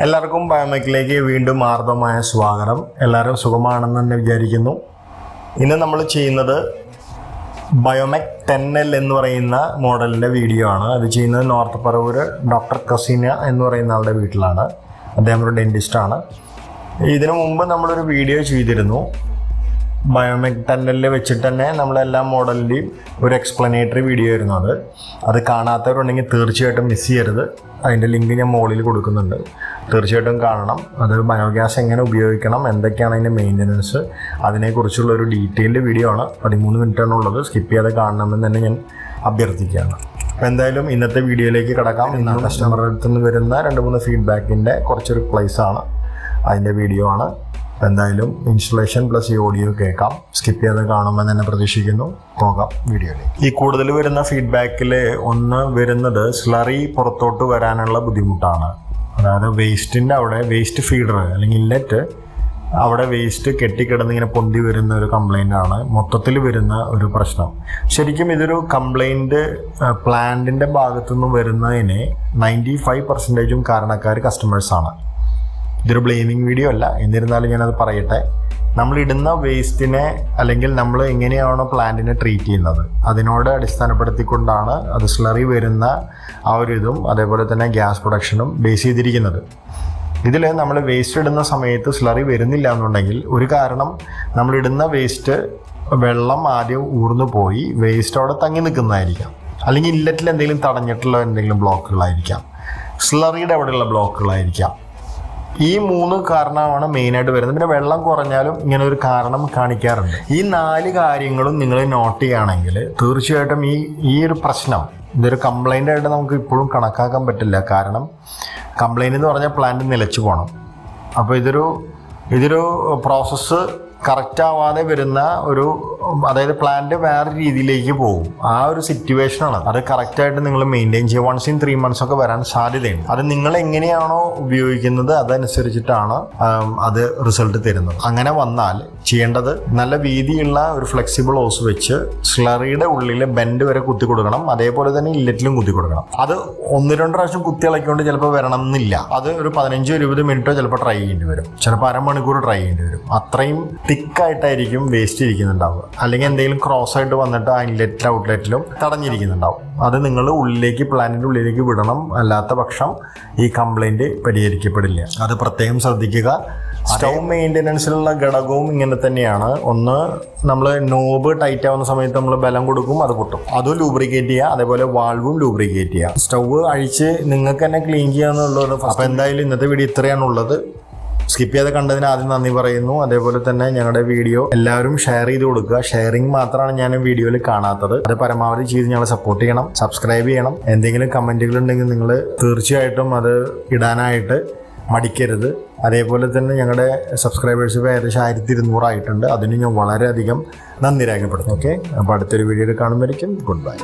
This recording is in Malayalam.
എല്ലാവർക്കും ബയോമെക്കിലേക്ക് വീണ്ടും ആർദ്രമായ സ്വാഗതം. എല്ലാവരും സുഖമാണെന്ന് തന്നെ വിചാരിക്കുന്നു. ഇന്ന് നമ്മൾ ചെയ്യുന്നത് ബയോമെക് 10L എന്ന് പറയുന്ന മോഡലിൻ്റെ വീഡിയോ ആണ്. അത് ചെയ്യുന്നത് നോർത്ത് പറവൂർ ഡോക്ടർ കസീന എന്ന് പറയുന്ന ആളുടെ വീട്ടിലാണ്. അദ്ദേഹം ഒരു ഡെൻറ്റിസ്റ്റാണ്. ഇതിനു മുമ്പ് നമ്മളൊരു വീഡിയോ ചെയ്തിരുന്നു. ബയോമെക് 10L വെച്ചിട്ട് തന്നെ നമ്മളെല്ലാ മോഡലിൻ്റെയും ഒരു എക്സ്പ്ലനേറ്ററി വീഡിയോ ആയിരുന്നു അത് കാണാത്തവരുണ്ടെങ്കിൽ തീർച്ചയായിട്ടും മിസ് ചെയ്യരുത്. അതിൻ്റെ ലിങ്ക് ഞാൻ മുകളിൽ കൊടുക്കുന്നുണ്ട്, തീർച്ചയായിട്ടും കാണണം. അത് ബയോഗ്യാസ് എങ്ങനെ ഉപയോഗിക്കണം, എന്തൊക്കെയാണ് അതിൻ്റെ മെയിൻ്റനൻസ്, അതിനെക്കുറിച്ചുള്ളൊരു ഡീറ്റെയിൽഡ് വീഡിയോ ആണ്. 13 മിനിറ്റാണുള്ളത്. സ്കിപ്പ് ചെയ്യാതെ കാണണമെന്ന് തന്നെ ഞാൻ അഭ്യർത്ഥിക്കുകയാണ്. അപ്പോൾ എന്തായാലും ഇന്നത്തെ വീഡിയോയിലേക്ക് കിടക്കാം. ഇന്ന് കസ്റ്റമറുടെ അടുത്ത് നിന്ന് വരുന്ന 2-3 ഫീഡ്ബാക്കിൻ്റെ കുറച്ചൊരു പ്ലേസാണ്, അതിൻ്റെ വീഡിയോ ആണ്. എന്തായാലും ഇൻസ്റ്റലേഷൻ പ്ലസ് ഈ ഓഡിയോ കേൾക്കാം. സ്കിപ്പ് ചെയ്യാതെ കാണുമെന്ന് തന്നെ പ്രതീക്ഷിക്കുന്നു. പോകാം വീഡിയോയിലേക്ക്. ഈ കൂടുതൽ വരുന്ന ഫീഡ്ബാക്കിൽ ഒന്ന് വരുന്നത് സ്ലറി പുറത്തോട്ട് വരാനുള്ള ബുദ്ധിമുട്ടാണ്. അതായത് വേസ്റ്റിൻ്റെ അവിടെ വേസ്റ്റ് ഫീഡർ അല്ലെങ്കിൽ ഇല്ലറ്റ് അവിടെ വേസ്റ്റ് കെട്ടിക്കിടന്ന് ഇങ്ങനെ പൊന്തി വരുന്ന ഒരു കംപ്ലൈൻ്റ് ആണ് മൊത്തത്തിൽ വരുന്ന ഒരു പ്രശ്നം. ശരിക്കും ഇതൊരു കംപ്ലൈൻറ്റ് പ്ലാന്റിൻ്റെ ഭാഗത്തുനിന്ന് വരുന്നതിന് 95% കാരണക്കാർ കസ്റ്റമേഴ്സാണ്. ഇതൊരു ബ്ലെയിമിങ് വീഡിയോ അല്ല, എന്നിരുന്നാലും ഞാനത് പറയട്ടെ. നമ്മളിടുന്ന വേസ്റ്റിനെ അല്ലെങ്കിൽ നമ്മൾ എങ്ങനെയാണോ പ്ലാന്റിനെ ട്രീറ്റ് ചെയ്യുന്നത് അതിനോട് അടിസ്ഥാനപ്പെടുത്തിക്കൊണ്ടാണ് അത് സ്ലറി വരുന്ന ആ ഒരു ഇതും അതേപോലെ തന്നെ ഗ്യാസ് പ്രൊഡക്ഷനും ബേസ് ചെയ്തിരിക്കുന്നത്. ഇതിൽ നമ്മൾ വേസ്റ്റ് ഇടുന്ന സമയത്ത് സ്ലറി വരുന്നില്ല എന്നുണ്ടെങ്കിൽ ഒരു കാരണം നമ്മളിടുന്ന വേസ്റ്റ് വെള്ളം ആദ്യം ഊർന്നു പോയി വേസ്റ്റ് അവിടെ തങ്ങി നിൽക്കുന്നതായിരിക്കാം, അല്ലെങ്കിൽ ഇല്ലറ്റിൽ എന്തെങ്കിലും തടഞ്ഞിട്ടുള്ള എന്തെങ്കിലും ബ്ലോക്കുകളായിരിക്കാം, സ്ലറിയുടെ അവിടെയുള്ള ബ്ലോക്കുകളായിരിക്കാം. ഈ 3 കാരണമാണ് മെയിനായിട്ട് വരുന്നത്. പിന്നെ വെള്ളം കുറഞ്ഞാലും ഇങ്ങനെ ഒരു കാരണം കാണിക്കാറുണ്ട്. ഈ 4 കാര്യങ്ങളും നിങ്ങൾ നോട്ട് ചെയ്യുകയാണെങ്കിൽ തീർച്ചയായിട്ടും ഈ ഒരു പ്രശ്നം ഇതൊരു കംപ്ലൈൻ്റ് ആയിട്ട് നമുക്ക് ഇപ്പോഴും കണക്കാക്കാൻ പറ്റില്ല. കാരണം കംപ്ലൈൻ്റ് എന്ന് പറഞ്ഞാൽ പ്ലാന്റ് നിലച്ചു പോകണം. അപ്പോൾ ഇതൊരു പ്രോസസ്സ് കറക്റ്റ് ആവാതെ വരുന്ന ഒരു, അതായത് പ്ലാന്റ് വേറെ രീതിയിലേക്ക് പോകും. ആ ഒരു സിറ്റുവേഷനാണ്. അത് കറക്റ്റായിട്ട് നിങ്ങൾ മെയിൻറ്റെയിൻ ചെയ്യുക. 1 in 3 months ഒക്കെ വരാൻ സാധ്യതയുണ്ട്. അത് നിങ്ങൾ എങ്ങനെയാണോ ഉപയോഗിക്കുന്നത് അതനുസരിച്ചിട്ടാണ് അത് റിസൾട്ട് തരുന്നത്. അങ്ങനെ വന്നാൽ ചെയ്യേണ്ടത് നല്ല വീതിയുള്ള ഒരു ഫ്ലെക്സിബിൾ ഹോസ് വെച്ച് സ്ലറിയുടെ ഉള്ളിൽ ബെൻഡ് വരെ കുത്തി കൊടുക്കണം. അതേപോലെ തന്നെ ഇല്ലറ്റിലും കുത്തി കൊടുക്കണം. അത് 1-2 പ്രാവശ്യം കുത്തി ഇളക്കിക്കൊണ്ട് ചിലപ്പോൾ വരണം എന്നില്ല. അത് ഒരു 15-20 മിനിറ്റോ ചിലപ്പോൾ ട്രൈ ചെയ്യേണ്ടി വരും, ചിലപ്പോൾ അരമണിക്കൂർ ട്രൈ ചെയ്യേണ്ടി വരും. അത്രയും തിക്കായിട്ടായിരിക്കും വേസ്റ്റ് ഇരിക്കുന്നുണ്ടാവുക. അല്ലെങ്കിൽ എന്തെങ്കിലും ക്രോസ് ആയിട്ട് വന്നിട്ട് ആ ഇൻലെറ്റിലും ഔട്ട്ലെറ്റിലും തടഞ്ഞിരിക്കുന്നുണ്ടാവും. അത് നിങ്ങൾ ഉള്ളിലേക്ക് പ്ലാന്റിൻ്റെ ഉള്ളിലേക്ക് വിടണം. അല്ലാത്ത പക്ഷം ഈ കംപ്ലൈൻറ്റ് പരിഹരിക്കപ്പെടില്ല. അത് പ്രത്യേകം ശ്രദ്ധിക്കുക. സ്റ്റൗ മെയിൻ്റനൻസിലുള്ള ഘടകവും ഇങ്ങനെ തന്നെയാണ്. ഒന്ന്, നമ്മൾ നോബ് ടൈറ്റ് ആവുന്ന സമയത്ത് നമ്മൾ ബലം കൊടുക്കും, അത് പൊട്ടും. അതും ലൂബ്രിക്കേറ്റ് ചെയ്യുക. അതേപോലെ വാൾവും ലൂബ്രിക്കേറ്റ് ചെയ്യുക. സ്റ്റൗ അഴിച്ച് നിങ്ങൾക്ക് തന്നെ ക്ലീൻ ചെയ്യാന്നുള്ളത്. അപ്പോൾ എന്തായാലും ഇന്നത്തെ വീഡിയോ ഇത്രയാണുള്ളത്. സ്കിപ്പ് ചെയ്ത് കണ്ടതിന് ആദ്യം നന്ദി പറയുന്നു. അതേപോലെ തന്നെ ഞങ്ങളുടെ വീഡിയോ എല്ലാവരും ഷെയർ ചെയ്ത് കൊടുക്കുക. ഷെയറിങ് മാത്രമാണ് ഞാൻ വീഡിയോയിൽ കാണാത്തത്. അത് പരമാവധി ചെയ്ത് ഞങ്ങളെ സപ്പോർട്ട് ചെയ്യണം, സബ്സ്ക്രൈബ് ചെയ്യണം. എന്തെങ്കിലും കമൻറ്റുകൾ ഉണ്ടെങ്കിൽ നിങ്ങൾ തീർച്ചയായിട്ടും അത് ഇടാനായിട്ട് മടിക്കരുത്. അതേപോലെ തന്നെ ഞങ്ങളുടെ സബ്സ്ക്രൈബേഴ്സ് ഇപ്പോൾ ഏകദേശം 1200 ആയിട്ടുണ്ട്. അതിന് ഞാൻ വളരെയധികം നന്ദി രേഖപ്പെടുത്തും. ഓക്കെ, അപ്പോൾ അടുത്തൊരു വീഡിയോയിൽ കാണുമ്പോഴേക്കും ഗുഡ് ബൈ.